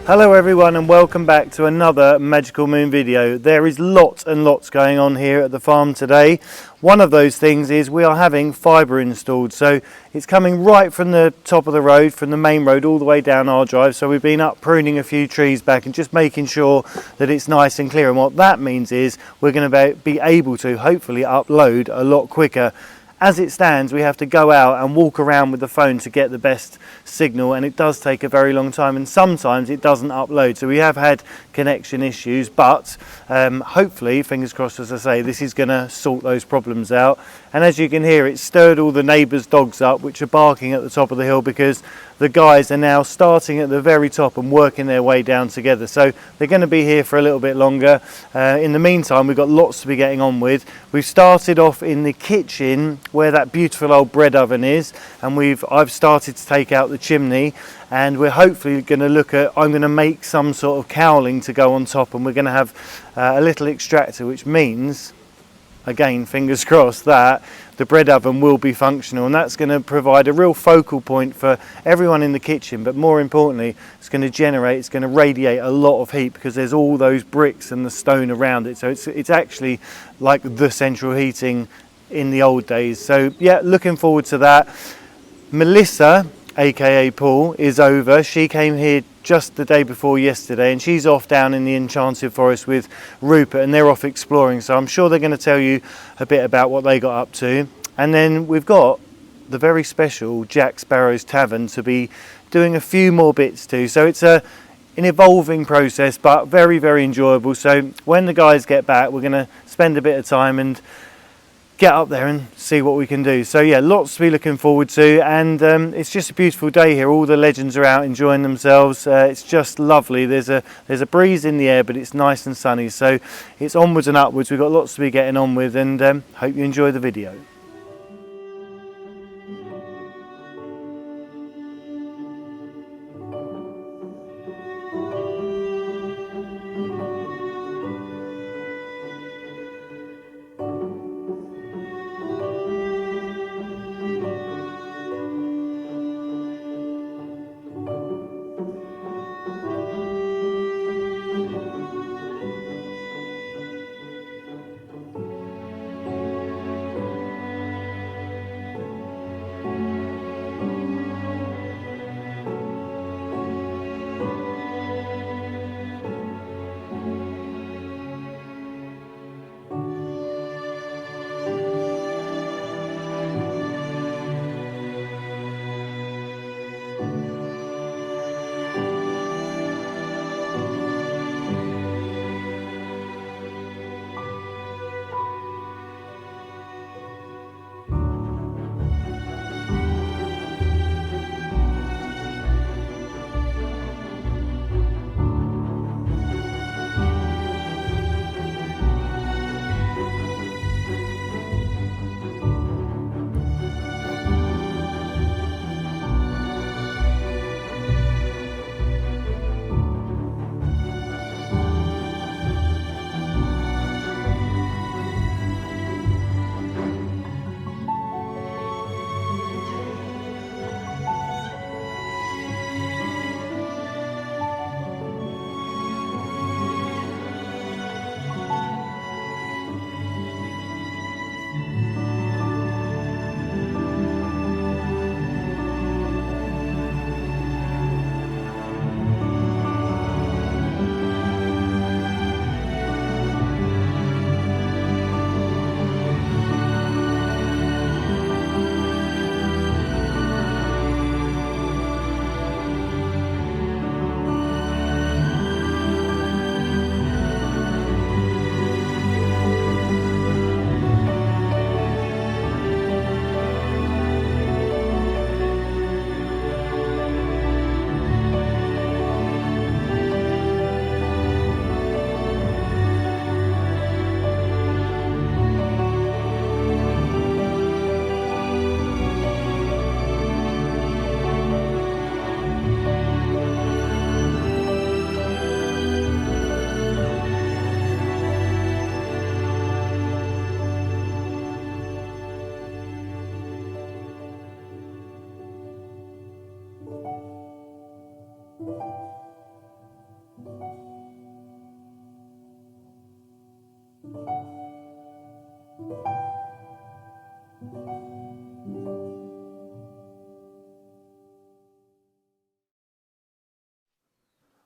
Hello everyone and welcome back to another Magical Moon video. There is lots and lots going on here at the farm today. One of those things is we are having fibre installed, so it's coming right from the top of the road, from the main road all the way down our drive. So we've been up pruning a few trees back and just making sure that it's nice and clear, and what that means is we're going to be able to hopefully upload a lot quicker. As it stands, we have to go out and walk around with the phone to get the best signal, and it does take a very long time, and sometimes it doesn't upload. So we have had connection issues, but hopefully, fingers crossed, as I say, this is going to sort those problems out. And as you can hear, it stirred all the neighbours' dogs up, which are barking at the top of the hill because the guys are now starting at the very top and working their way down together. So they're going to be here for a little bit longer. In the meantime, we've got lots to be getting on with. We've started off in the kitchen where that beautiful old bread oven is, and I've started to take out the chimney, and we're hopefully going to look at, I'm going to make some sort of cowling to go on top, and we're going to have a little extractor, which means, again, fingers crossed, that the bread oven will be functional, and that's going to provide a real focal point for everyone in the kitchen. But more importantly, it's going to radiate a lot of heat because there's all those bricks and the stone around it. So it's actually like the central heating in the old days. So yeah, looking forward to that. Melissa, aka Paul, is over. She came here just the day before yesterday, and she's off down in the Enchanted Forest with Rupert, and they're off exploring, so I'm sure they're going to tell you a bit about what they got up to. And then we've got the very special Jack Sparrow's Tavern to be doing a few more bits too. So it's an evolving process, but very, very enjoyable. So when the guys get back, we're going to spend a bit of time and get up there and see what we can do. So yeah, lots to be looking forward to, and it's just a beautiful day here. All the legends are out enjoying themselves. It's just lovely. There's a breeze in the air, but it's nice and sunny, so it's onwards and upwards. We've got lots to be getting on with, and hope you enjoy the video.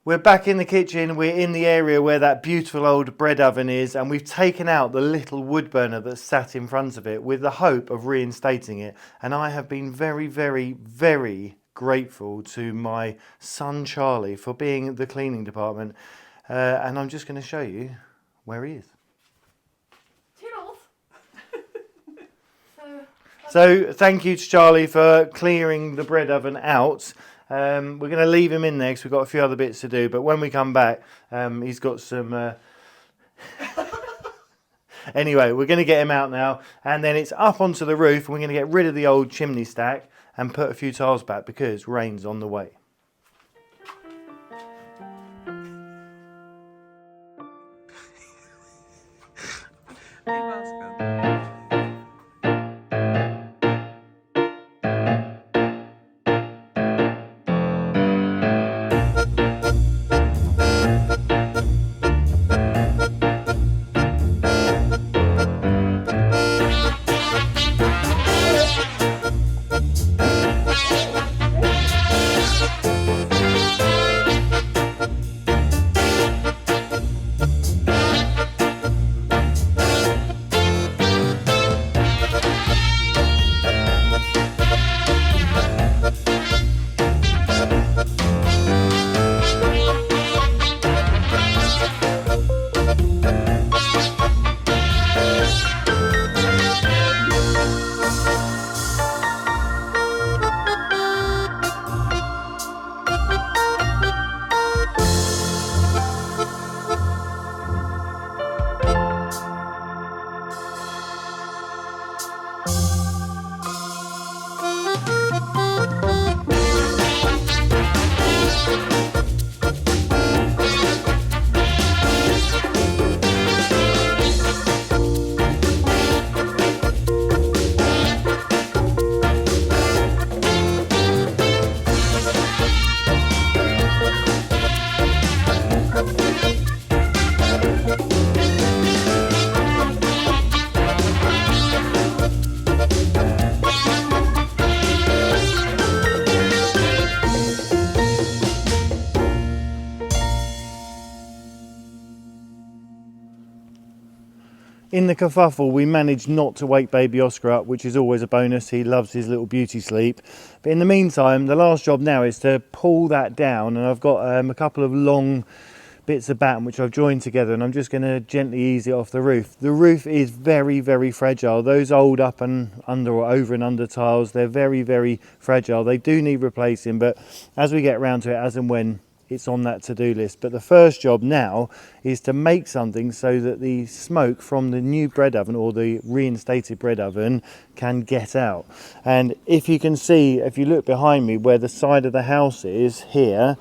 We're back in the kitchen, we're in the area where that beautiful old bread oven is, and we've taken out the little wood burner that sat in front of it with the hope of reinstating it. And I have been very, very, very grateful to my son Charlie for being the cleaning department. And I'm just going to show you where he is. Toodles! So thank you to Charlie for clearing the bread oven out. We're going to leave him in there because we've got a few other bits to do, but when we come back, he's got some... Anyway, we're going to get him out now, and then it's up onto the roof, and we're going to get rid of the old chimney stack and put a few tiles back because rain's on the way. In the kerfuffle, we managed not to wake baby Oscar up, which is always a bonus. He loves his little beauty sleep. But in the meantime, the last job now is to pull that down, and I've got a couple of long bits of batten which I've joined together, and I'm just going to gently ease it off the roof. The roof is very, very fragile. Those old up and under or over and under tiles, they're very, very fragile. They do need replacing, but as we get around to it, as and when it's on that to-do list. But the first job now is to make something so that the smoke from the new bread oven or the reinstated bread oven can get out. And if you can see, if you look behind me where the side of the house is here,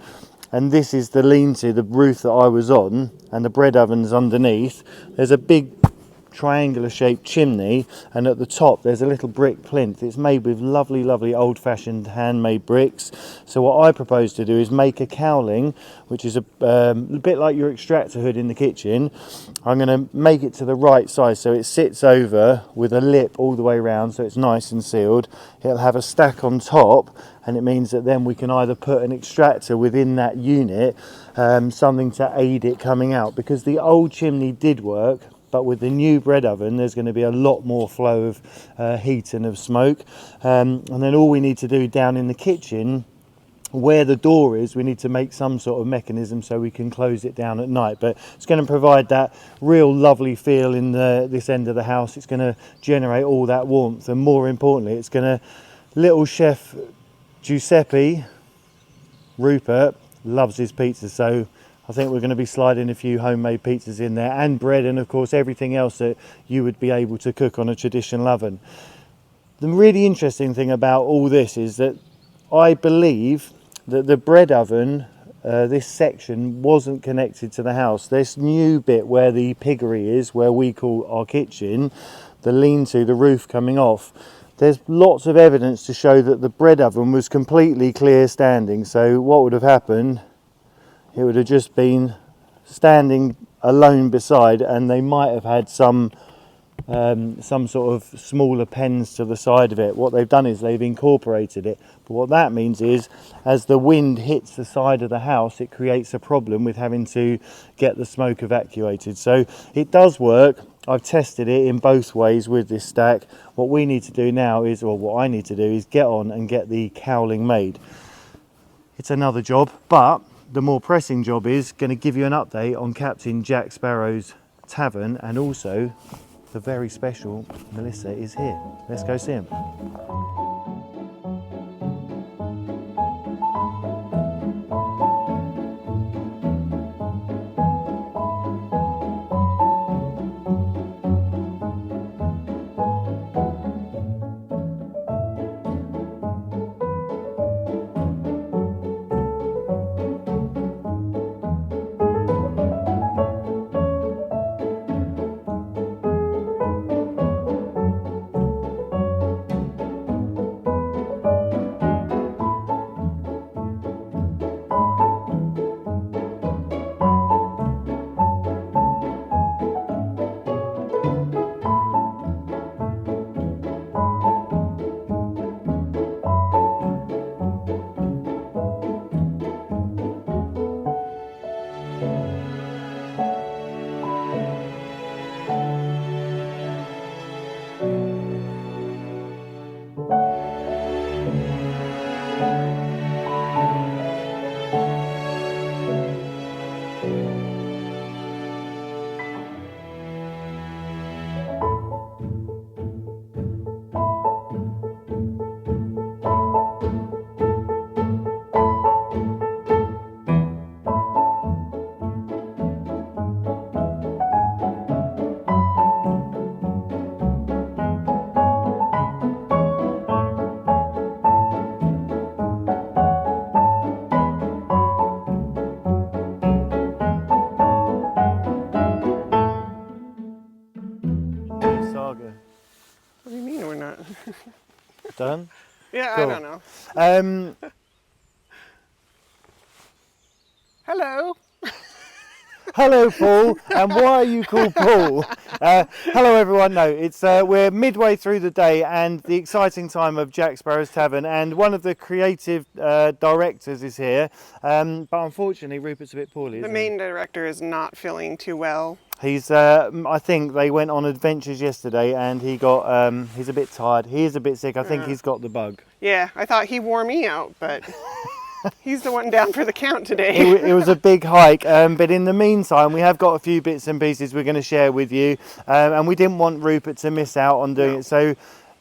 and this is the lean-to, the roof that I was on, and the bread oven's underneath, there's a big triangular shaped chimney, and at the top there's a little brick plinth. It's made with lovely, lovely old-fashioned handmade bricks. So what I propose to do is make a cowling, which is a bit like your extractor hood in the kitchen. I'm going to make it to the right size so it sits over with a lip all the way around, so it's nice and sealed. It'll have a stack on top, and it means that then we can either put an extractor within that unit, something to aid it coming out, because the old chimney did work, but with the new bread oven there's going to be a lot more flow of heat and of smoke, and then all we need to do down in the kitchen where the door is, we need to make some sort of mechanism so we can close it down at night. But it's going to provide that real lovely feel in this end of the house. It's going to generate all that warmth, and more importantly, it's going to, little chef Giuseppe Rupert loves his pizza, so I think we're going to be sliding a few homemade pizzas in there, and bread, and of course everything else that you would be able to cook on a traditional oven. The really interesting thing about all this is that I believe that the bread oven, this section, wasn't connected to the house. This new bit where the piggery is, where we call our kitchen, the lean-to, the roof coming off, there's lots of evidence to show that the bread oven was completely clear standing. So what would have happened it would have just been standing alone beside, and they might have had some sort of smaller pens to the side of it. What they've done is they've incorporated it, but what that means is as the wind hits the side of the house, it creates a problem with having to get the smoke evacuated. So it does work. I've tested it in both ways with this stack. What we need to do now is, or what I need to do is get on and get the cowling made. It's another job, but the more pressing job is going to give you an update on Captain Jack Sparrow's Tavern, and also the very special Melissa is here. Let's go see him. Saga. What do you mean we're not? Done? Yeah, Cool. I don't know. Hello. Hello, Paul. And why are you called Paul? Hello, everyone. No, it's we're midway through the day and the exciting time of Jack Sparrow's Tavern, and one of the creative directors is here. But unfortunately, Rupert's a bit poorly. The Isn't main director is not feeling too well. He's, I think they went on adventures yesterday and he got, he's a bit tired. He is a bit sick. I think he's got the bug. Yeah, I thought he wore me out, but he's the one down for the count today. It was a big hike, but in the meantime, we have got a few bits and pieces we're going to share with you, and we didn't want Rupert to miss out on doing it. So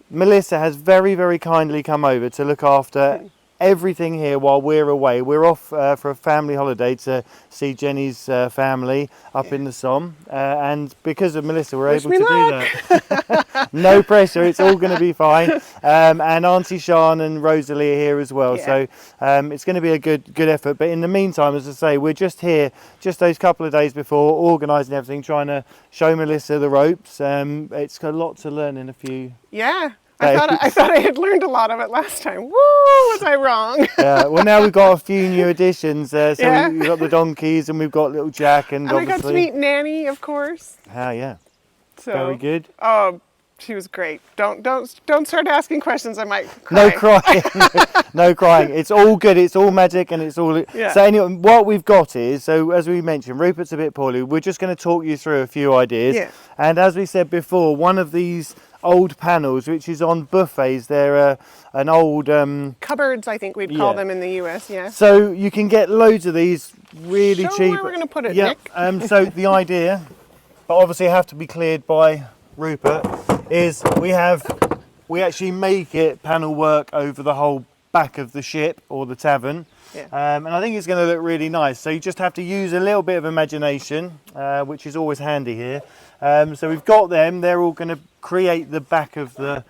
Melissa has very, very kindly come over to look after everything here while we're away. We're off for a family holiday to see Jenny's family up in the Somme, and because of Melissa we're able to do that. No pressure, it's all going to be fine. And Auntie Sian and Rosalie are here as well, so it's going to be a good effort. But in the meantime, as I say, we're just here just those couple of days before, organising everything, trying to show Melissa the ropes. It's a lot to learn in a few. Yeah. I thought I had learned a lot of it last time. Woo! Was I wrong? Yeah. Well, now we've got a few new additions. So we've got the donkeys and we've got little Jack, and I got to meet Nanny, of course. Yeah. So, very good. Oh, she was great. Don't start asking questions. I might cry. No crying. No crying. It's all good. It's all magic, and it's all. Yeah. So anyway, what we've got is, so as we mentioned, Rupert's a bit poorly. We're just going to talk you through a few ideas. Yeah. And as we said before, one of these old panels, which is on buffets, they're an old cupboards, I think we'd call them in the US. Yeah. So you can get loads of these really Show cheap. where we're going to put it, Yeah. Nick. So the idea, but obviously have to be cleared by Rupert, is we actually make it panel work over the whole back of the ship or the tavern. Yeah. And I think it's going to look really nice. So you just have to use a little bit of imagination, which is always handy here. So we've got them. They're all going to create the back of the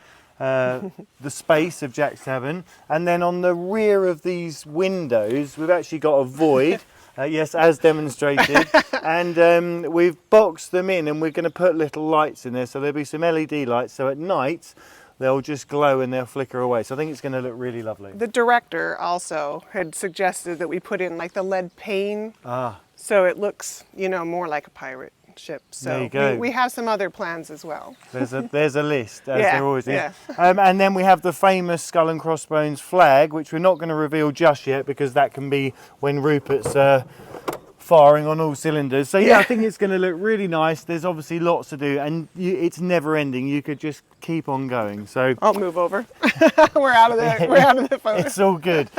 space of Jack's Tavern. And then on the rear of these windows, we've actually got a void. Yes, as demonstrated. And we've boxed them in, and we're going to put little lights in there. So there'll be some LED lights. So at night, they'll just glow and they'll flicker away. So I think it's going to look really lovely. The director also had suggested that we put in like the lead paint, Ah, so it looks, more like a pirate ship. So there you go. we have some other plans as well. there's a list, as Yeah, there always is. yeah. And then we have the famous Skull and Crossbones flag, which we're not going to reveal just yet because that can be when Rupert's firing on all cylinders. So yeah, I think it's going to look really nice. There's obviously lots to do, and it's never ending. You could just keep on going. So I'll move over. We're out of the photo. it's all good.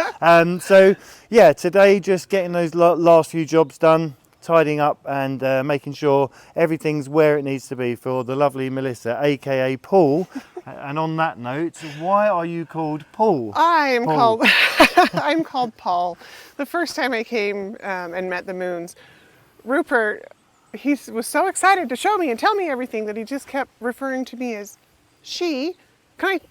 So yeah, today just getting those last few jobs done, tidying up and making sure everything's where it needs to be for the lovely Melissa, aka Paul. And on that note, why are you called Paul? I'm Paul. called I'm called Paul. The first time I came and met the Moons, Rupert, he was so excited to show me and tell me everything that he just kept referring to me as she,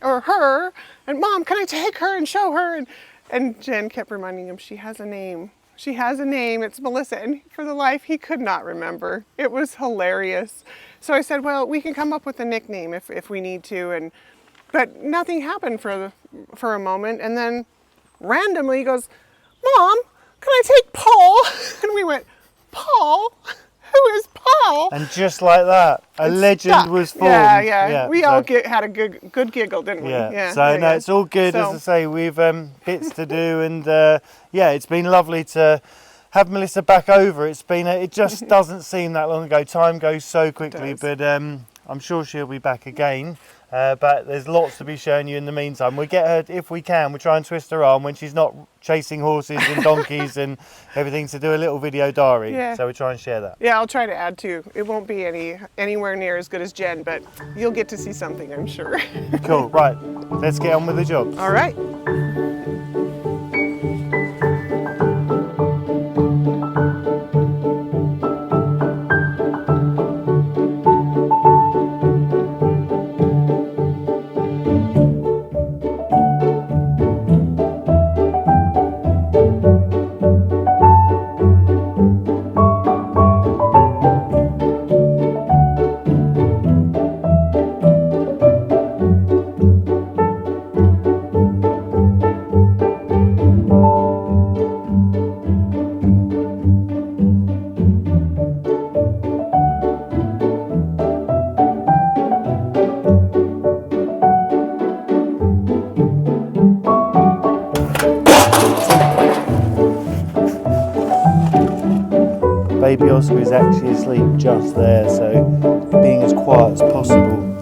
or her, and Mom, can I take her and show her? And Jen kept reminding him she has a name. She has a name, it's Melissa. And for the life, he could not remember. It was hilarious. So I said, well, we can come up with a nickname if we need to. But nothing happened for a moment. And then randomly he goes, Mom, can I take Paul? And we went, Paul? Who is Paul? And just like that, a legend Stuck. was formed. Yeah. We all had a good giggle, didn't we? Yeah. So no, it's all good. So, as I say, we've bits to do, and yeah, it's been lovely to have Melissa back over. It just doesn't seem that long ago. Time goes so quickly, but I'm sure she'll be back again. But there's lots to be showing you in the meantime. We'll get her, if we can, we'll try and twist her arm when she's not chasing horses and donkeys and everything, to do a little video diary. Yeah. So we'll try and share that. Yeah, I'll try to add too. It won't be anywhere near as good as Jen, but you'll get to see something, I'm sure. Cool, right, let's get on with the jobs. All right. Baby Oscar is actually asleep just there, so being as quiet as possible.